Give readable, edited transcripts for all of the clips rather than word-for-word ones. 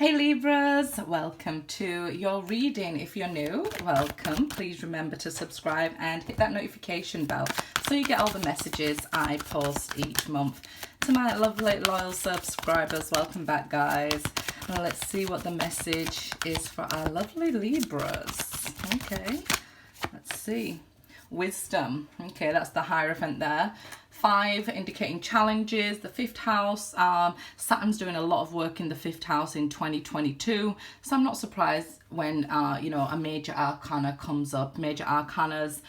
Hey Libras, welcome to your reading. If you're new, welcome. Please remember to subscribe and hit that notification bell so you get all the messages I post each month. To my lovely loyal subscribers, welcome back guys. Well, let's see what the message is for our lovely Libras. Okay, let's see. Wisdom. Okay, that's the Hierophant there. 5 indicating challenges. The 5th house, Saturn's doing a lot of work in the 5th house in 2022, so I'm not surprised when a major arcana comes up. Major arcanas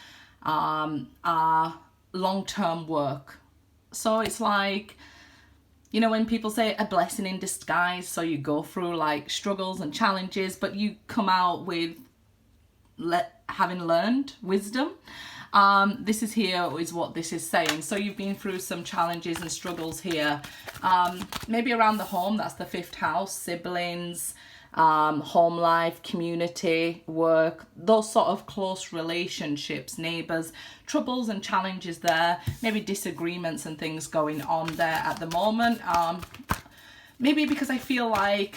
are long-term work, so it's like, when people say a blessing in disguise, so you go through like struggles and challenges, but you come out with having learned wisdom. This is what this is saying. So you've been through some challenges and struggles here, maybe around the home. That's the 5th house, siblings, home life, community, work, those sort of close relationships, neighbors, troubles and challenges there, maybe disagreements and things going on there at the moment. Maybe because I feel like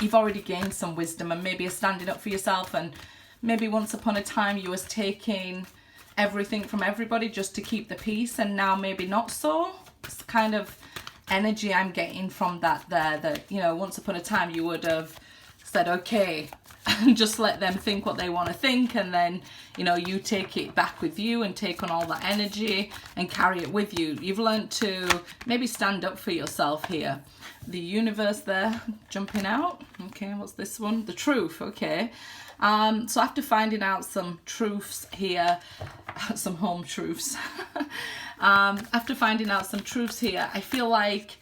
you've already gained some wisdom and maybe you're standing up for yourself, and maybe once upon a time you was taking everything from everybody just to keep the peace, and now maybe not so. It's the kind of energy I'm getting from that there, that, once upon a time you would have said, okay, and just let them think what they want to think, and then, you take it back with you and take on all that energy and carry it with you. You've learned to maybe stand up for yourself here. The universe there, jumping out. Okay, what's this one? The truth, okay. So after finding out some truths here, some home truths, after finding out some truths here, I feel like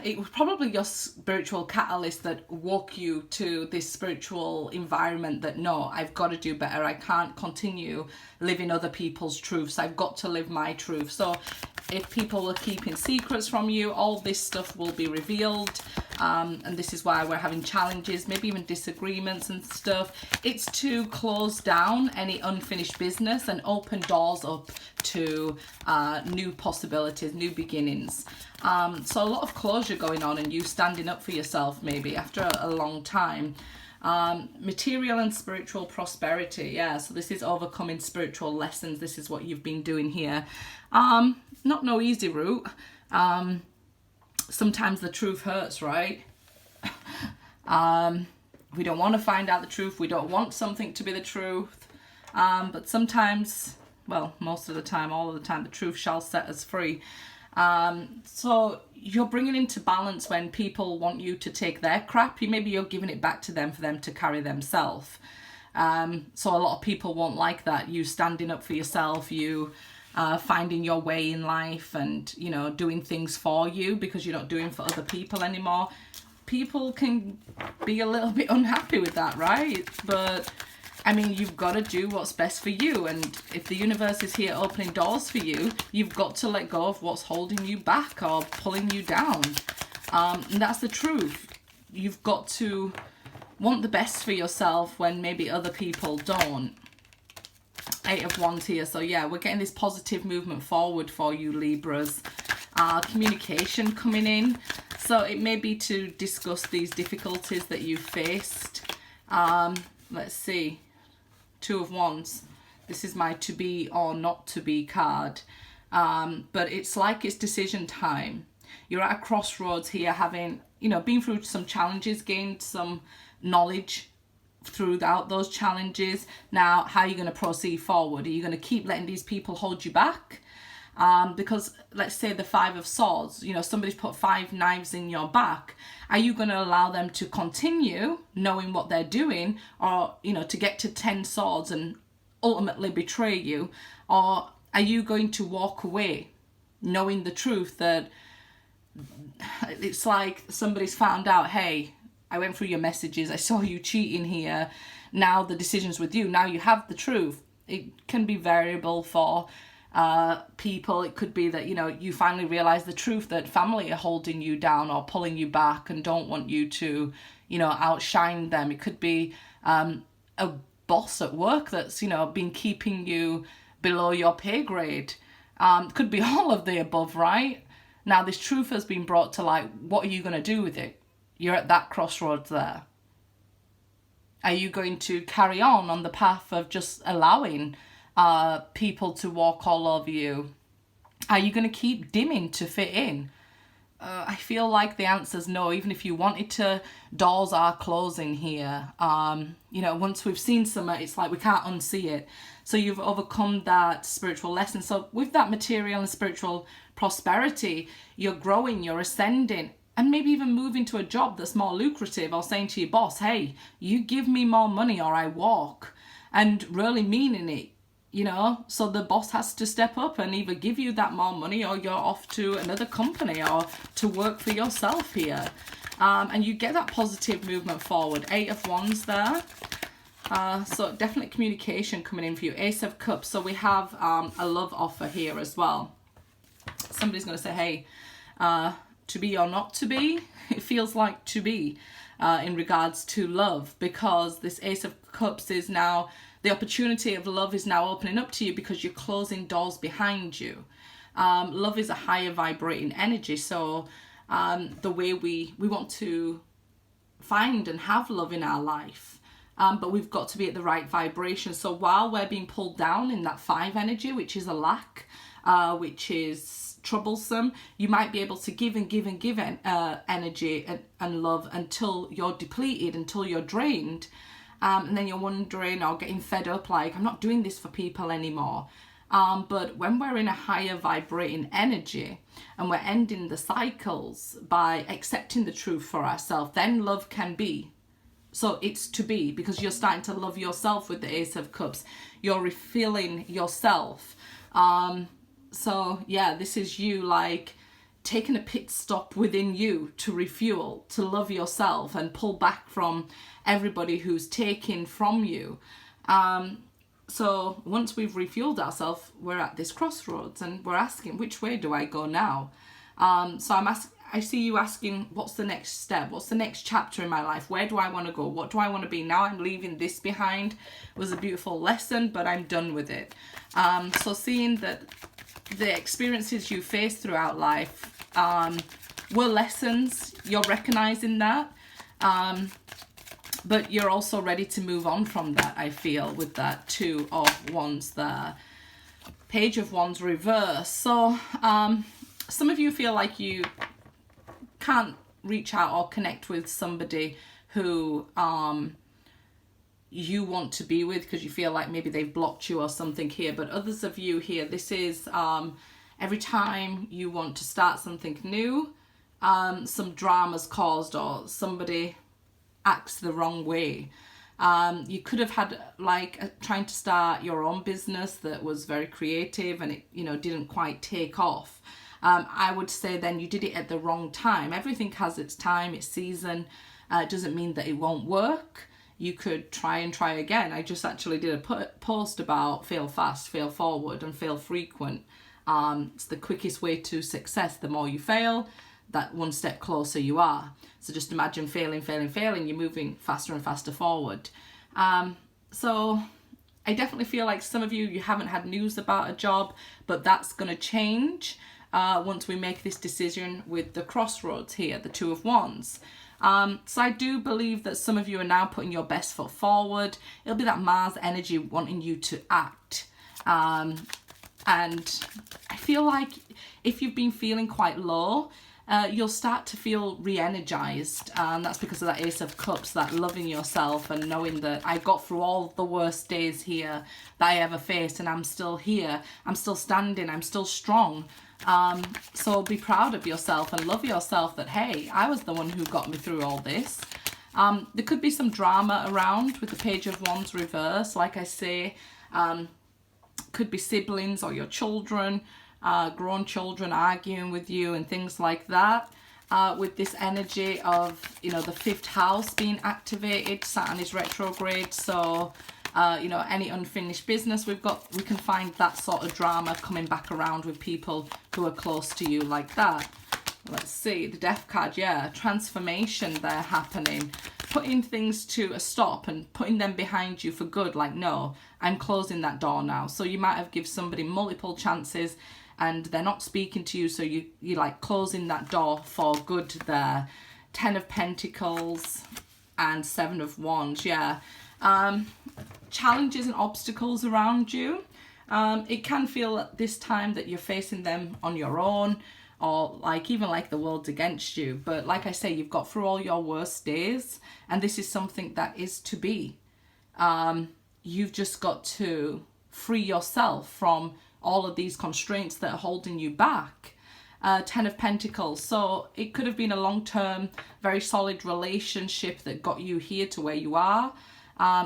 it was probably your spiritual catalyst that woke you to this spiritual environment that, no, I've got to do better. I can't continue living other people's truths. I've got to live my truth. So if people are keeping secrets from you, all this stuff will be revealed. And this is why we're having challenges, maybe even disagreements and stuff. It's to close down any unfinished business and open doors up to new possibilities, new beginnings. So a lot of closure going on, and you standing up for yourself maybe after a long time. Material and spiritual prosperity. Yeah, so this is overcoming spiritual lessons. This is what you've been doing here. Not no easy route. Sometimes the truth hurts, right? We don't want to find out the truth. We don't want something to be the truth. But sometimes, well, most of the time, all of the time, the truth shall set us free. So you're bringing into balance when people want you to take their crap. Maybe you're giving it back to them for them to carry themselves. So a lot of people won't like that. You standing up for yourself, you finding your way in life, and doing things for you because you're not doing for other people anymore. People can be a little bit unhappy with that, right? But I mean, you've got to do what's best for you, and if the universe is here opening doors for you, you've got to let go of what's holding you back or pulling you down. And that's the truth. You've got to want the best for yourself when maybe other people don't. 8 of Wands here. So yeah, we're getting this positive movement forward for you Libras. Communication coming in. So it may be to discuss these difficulties that you faced. Let's see. 2 of Wands. This is my to be or not to be card. But it's like it's decision time. You're at a crossroads here, having, been through some challenges, gained some knowledge throughout those challenges. Now, how are you going to proceed forward? Are you going to keep letting these people hold you back? Because let's say the 5 of Swords, somebody's put 5 knives in your back. Are you going to allow them to continue knowing what they're doing, or, to get to 10 swords and ultimately betray you? Or are you going to walk away knowing the truth that it's like somebody's found out, hey, I went through your messages, I saw you cheating here, now the decision's with you, now you have the truth. It can be variable for people. It could be that, you finally realize the truth that family are holding you down or pulling you back and don't want you to, outshine them. It could be a boss at work that's, been keeping you below your pay grade. Could be all of the above, right? Now this truth has been brought to light. What are you going to do with it? You're at that crossroads there. Are you going to carry on the path of just allowing people to walk all over you? Are you going to keep dimming to fit in? I feel like the answer's no. Even if you wanted to, doors are closing here. You know, once we've seen something, it's like we can't unsee it. So you've overcome that spiritual lesson. So with that material and spiritual prosperity, you're growing, you're ascending, and maybe even moving to a job that's more lucrative, or saying to your boss, hey, you give me more money or I walk, and really meaning it, you know. So the boss has to step up and either give you that more money, or you're off to another company or to work for yourself here. And you get that positive movement forward. 8 of Wands there. So definitely communication coming in for you. Ace of Cups. So we have a love offer here as well. Somebody's going to say, hey, to be or not to be, it feels like to be in regards to love, because this Ace of Cups is now, the opportunity of love is now opening up to you because you're closing doors behind you. Love is a higher vibrating energy, so the way we want to find and have love in our life, but we've got to be at the right vibration. So while we're being pulled down in that 5 energy, which is a lack, which is troublesome, you might be able to give and give and give energy and love until you're depleted, until you're drained, and then you're wondering or getting fed up, like, I'm not doing this for people anymore. But when we're in a higher vibrating energy and we're ending the cycles by accepting the truth for ourselves, then love can be. So it's to be, because you're starting to love yourself with the Ace of Cups. You're refilling yourself. So yeah, this is you like taking a pit stop within you to refuel, to love yourself and pull back from everybody who's taking from you. So once we've refueled ourselves, we're at this crossroads and we're asking, which way do I go now? So I see you asking, what's the next step? What's the next chapter in my life? Where do I want to go? What do I want to be? Now I'm leaving this behind. It was a beautiful lesson, but I'm done with it. So seeing that the experiences you face throughout life were lessons, you're recognizing that, but you're also ready to move on from that, I feel, with that 2 of Wands there. Page of Wands reverse. So some of you feel like you can't reach out or connect with somebody who you want to be with because you feel like maybe they've blocked you or something here. But others of you here, this is every time you want to start something new, some drama's caused or somebody acts the wrong way. You could have had like trying to start your own business that was very creative and it, you know, didn't quite take off. I would say then you did it at the wrong time. Everything has its time, its season. It doesn't mean that it won't work. You could try and try again. I just actually did a post about fail fast, fail forward and fail frequent. It's the quickest way to success. The more you fail, that one step closer you are. So just imagine failing, you're moving faster and faster forward. So I definitely feel like some of you haven't had news about a job, but that's going to change once we make this decision with the crossroads here, the 2 of Wands. So I do believe that some of you are now putting your best foot forward. It'll be that Mars energy wanting you to act. And I feel like if you've been feeling quite low, you'll start to feel re-energized. That's because of that Ace of Cups, that loving yourself and knowing that I got through all the worst days here that I ever faced and I'm still here, I'm still standing, I'm still strong. So be proud of yourself and love yourself that, hey, I was the one who got me through all this. There could be some drama around with the Page of Wands reverse. Like I say, could be siblings or your children, grown children arguing with you and things like that. With this energy of, you know, the 5th house being activated, Saturn is retrograde, so you know, any unfinished business we've got, we can find that sort of drama coming back around with people who are close to you like that. Let's see, the Death card, yeah, transformation there happening, putting things to a stop and putting them behind you for good, like, no, I'm closing that door now. So you might have given somebody multiple chances and they're not speaking to you, so you're like closing that door for good there. Ten of Pentacles and Seven of Wands. Yeah. Challenges and obstacles around you. It can feel at this time that you're facing them on your own, or like even like the world's against you. But like I say, you've got through all your worst days, and this is something that is to be. You've just got to free yourself from all of these constraints that are holding you back. Ten of Pentacles. So it could have been a long-term, very solid relationship that got you here to where you are.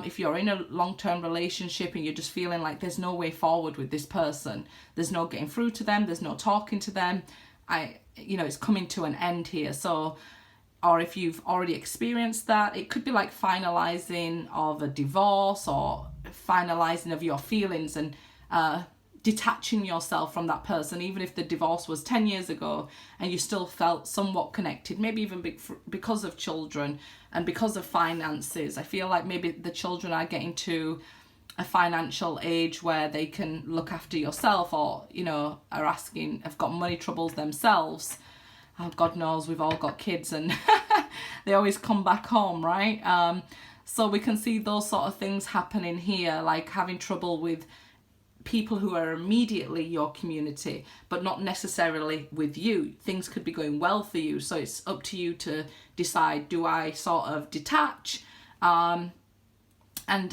If you're in a long-term relationship and you're just feeling like there's no way forward with this person, there's no getting through to them, there's no talking to them, it's coming to an end here. So, or if you've already experienced that, it could be like finalizing of a divorce or finalizing of your feelings and detaching yourself from that person, even if the divorce was 10 years ago and you still felt somewhat connected, maybe even because of children and because of finances. I feel like maybe the children are getting to a financial age where they can look after yourself, or have got money troubles themselves. Oh, God knows, we've all got kids and they always come back home, right? So we can see those sort of things happening here, like having trouble with people who are immediately your community, but not necessarily with you. Things could be going well for you, so it's up to you to decide, do I sort of detach and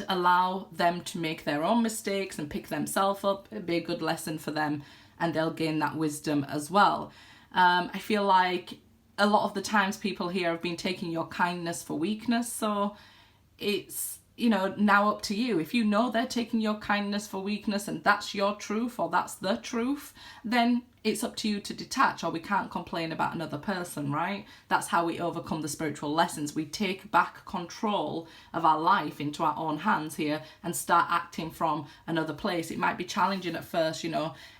allow them to make their own mistakes and pick themselves up? It'd be a good lesson for them, and they'll gain that wisdom as well. I feel like a lot of the times people here have been taking your kindness for weakness, so it's now up to you. If you know they're taking your kindness for weakness and that's your truth, or that's the truth, then it's up to you to detach, or we can't complain about another person, right? That's how we overcome the spiritual lessons. We take back control of our life into our own hands here and start acting from another place. It might be challenging at first,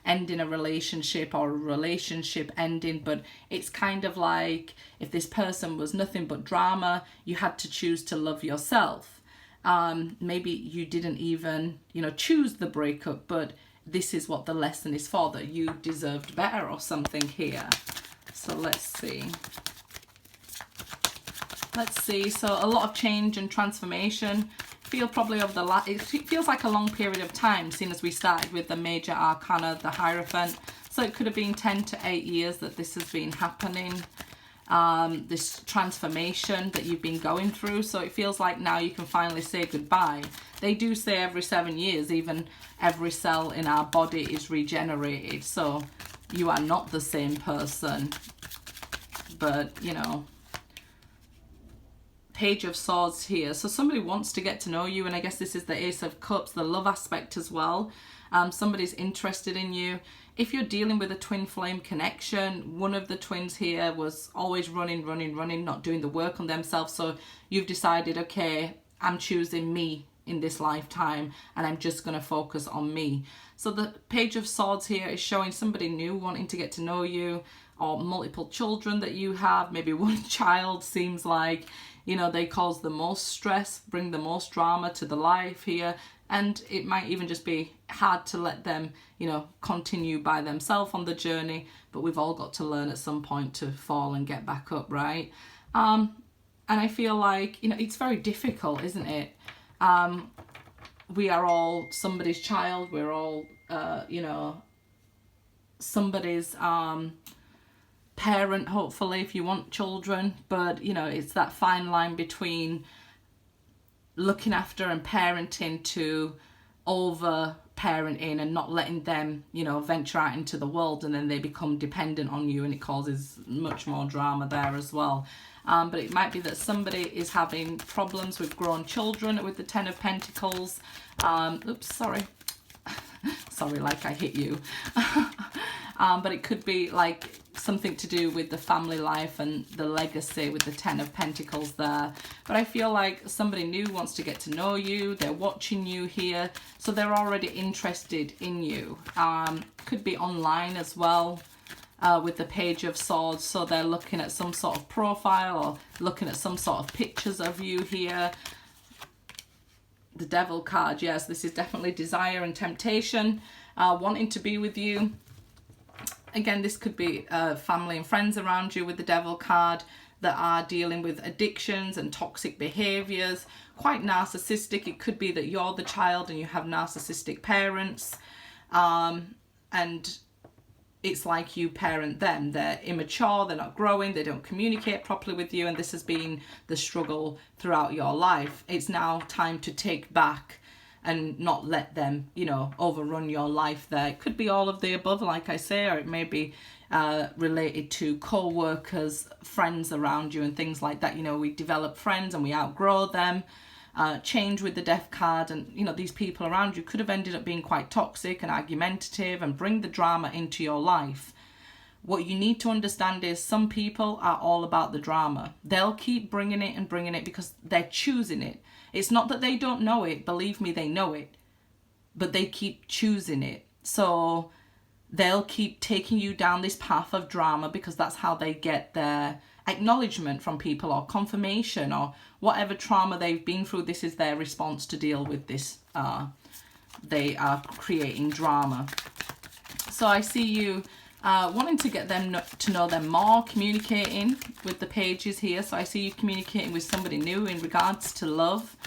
ending a relationship or a relationship ending, but it's kind of like if this person was nothing but drama, you had to choose to love yourself. Maybe you didn't even, choose the breakup, but this is what the lesson is for, that you deserved better or something here. So let's see. So a lot of change and transformation. Feel probably over it feels like a long period of time, seeing as we started with the major arcana, the Hierophant. So it could have been 10 to 8 years that this has been happening. This transformation that you've been going through. So it feels like now you can finally say goodbye. They do say every 7 years, even every cell in our body is regenerated. So you are not the same person. But, Page of Swords here. So somebody wants to get to know you, and I guess this is the Ace of Cups, the love aspect as well. Somebody's interested in you. If you're dealing with a twin flame connection, one of the twins here was always running, not doing the work on themselves. So you've decided, okay, I'm choosing me in this lifetime and I'm just going to focus on me. So the Page of Swords here is showing somebody new wanting to get to know you, or multiple children that you have. Maybe one child seems like, they cause the most stress, bring the most drama to the life here. And it might even just be hard to let them, continue by themselves on the journey. But we've all got to learn at some point to fall and get back up, right? And I feel like, it's very difficult, isn't it? We are all somebody's child. We're all, somebody's parent, hopefully, if you want children. But, it's that fine line between looking after and parenting to over parenting and not letting them, venture out into the world, and then they become dependent on you and it causes much more drama there as well. But it might be that somebody is having problems with grown children with the Ten of Pentacles. Oops, sorry. Sorry, like I hit you. But it could be like something to do with the family life and the legacy with the Ten of Pentacles there. But I feel like somebody new wants to get to know you. They're watching you here, so they're already interested in you. Could be online as well, with the Page of Swords. So they're looking at some sort of profile or looking at some sort of pictures of you here. The Devil card, yes, this is definitely desire and temptation, wanting to be with you. Again, this could be family and friends around you with the Devil card. that are dealing with addictions and toxic behaviors, quite narcissistic. It could be that you're the child and you have narcissistic parents, and it's like you parent them. They're immature, they're not growing, they don't communicate properly with you, and this has been the struggle throughout your life. It's now time to take back and not let them, you know, overrun your life there. It could be all of the above, like I say, or it may be related to co-workers, friends around you and things like that. You know, we develop friends and we outgrow them. Change with the Death card, and you know, these people around you could have ended up being quite toxic and argumentative and bring the drama into your life. What you need to understand is some people are all about the drama. They'll keep bringing it and bringing it because they're choosing it. It's not that they don't know it, believe me, they know it, but they keep choosing it. So they'll keep taking you down this path of drama because that's how they get their acknowledgement from people, or confirmation, or whatever trauma they've been through. This is their response to deal with this. They are creating drama. So I see you wanting to get them to know them more, communicating with the pages here. So I see you communicating with somebody new in regards to love.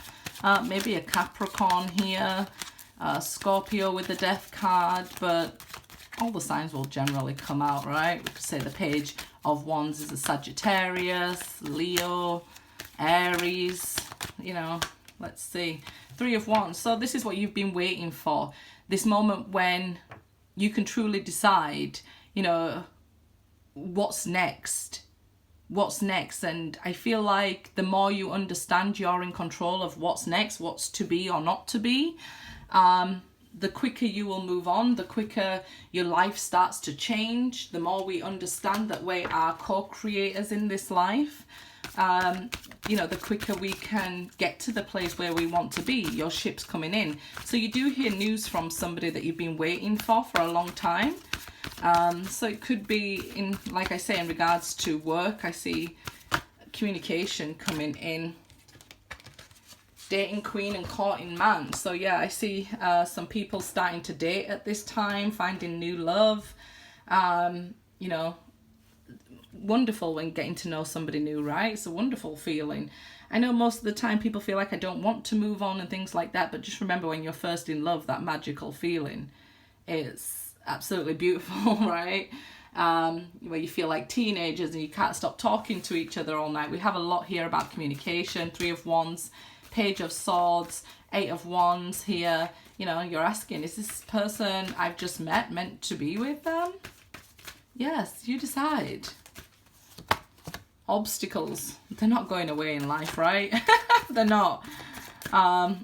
Maybe a Capricorn here, Scorpio with the Death card, but all the signs will generally come out, right? We could say the Page of Wands is a Sagittarius, Leo, Aries, you know, let's see. Three of Wands. So this is what you've been waiting for. This moment when you can truly decide, you know, what's next. What's next? And I feel like the more you understand you're in control of what's next, what's to be or not to be, the quicker you will move on, the quicker your life starts to change, the more we understand that we are co-creators in this life. You know, the quicker we can get to the place where we want to be. Your ship's coming in. So you do hear news from somebody that you've been waiting for a long time. So it could be in, like I say, in regards to work. I see communication coming in. Dating Queen and courting man. So yeah, I see some people starting to date at this time, finding new love. You know, wonderful when getting to know somebody new, right? It's a wonderful feeling. I know most of the time people feel like I don't want to move on and things like that, but just remember when you're first in love, that magical feeling, it's absolutely beautiful, right? Where you feel like teenagers and you can't stop talking to each other all night. We have a lot here about communication. Three of Wands, Page of Swords, Eight of Wands here. You know, you're asking, is this person I've just met meant to be with them? Yes, you decide. Obstacles, they're not going away in life, right? They're not.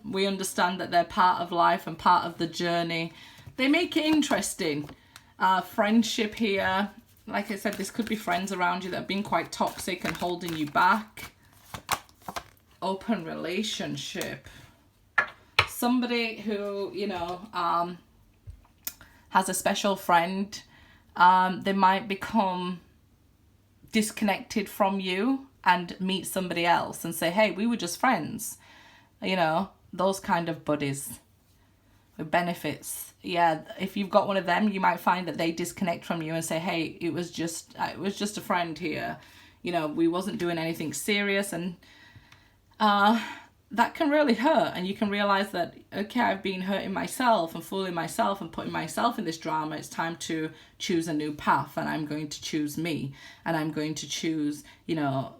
We understand that they're part of life and part of the journey. They make it interesting. Friendship here. Like I said, this could be friends around you that have been quite toxic and holding you back. Open relationship. Somebody who, you know, has a special friend. They might become disconnected from you and meet somebody else and say, hey, we were just friends. You know, those kind of buddies with benefits. Yeah, if you've got one of them, you might find that they disconnect from you and say, hey, it was just a friend here. You know, we wasn't doing anything serious, and that can really hurt. And you can realize that, okay, I've been hurting myself and fooling myself and putting myself in this drama. It's time to choose a new path, and I'm going to choose me, and I'm going to choose, you know,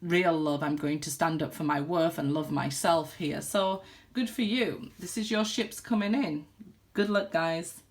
real love. I'm going to stand up for my worth and love myself here. So good for you. This is your ships coming in. Good luck, guys.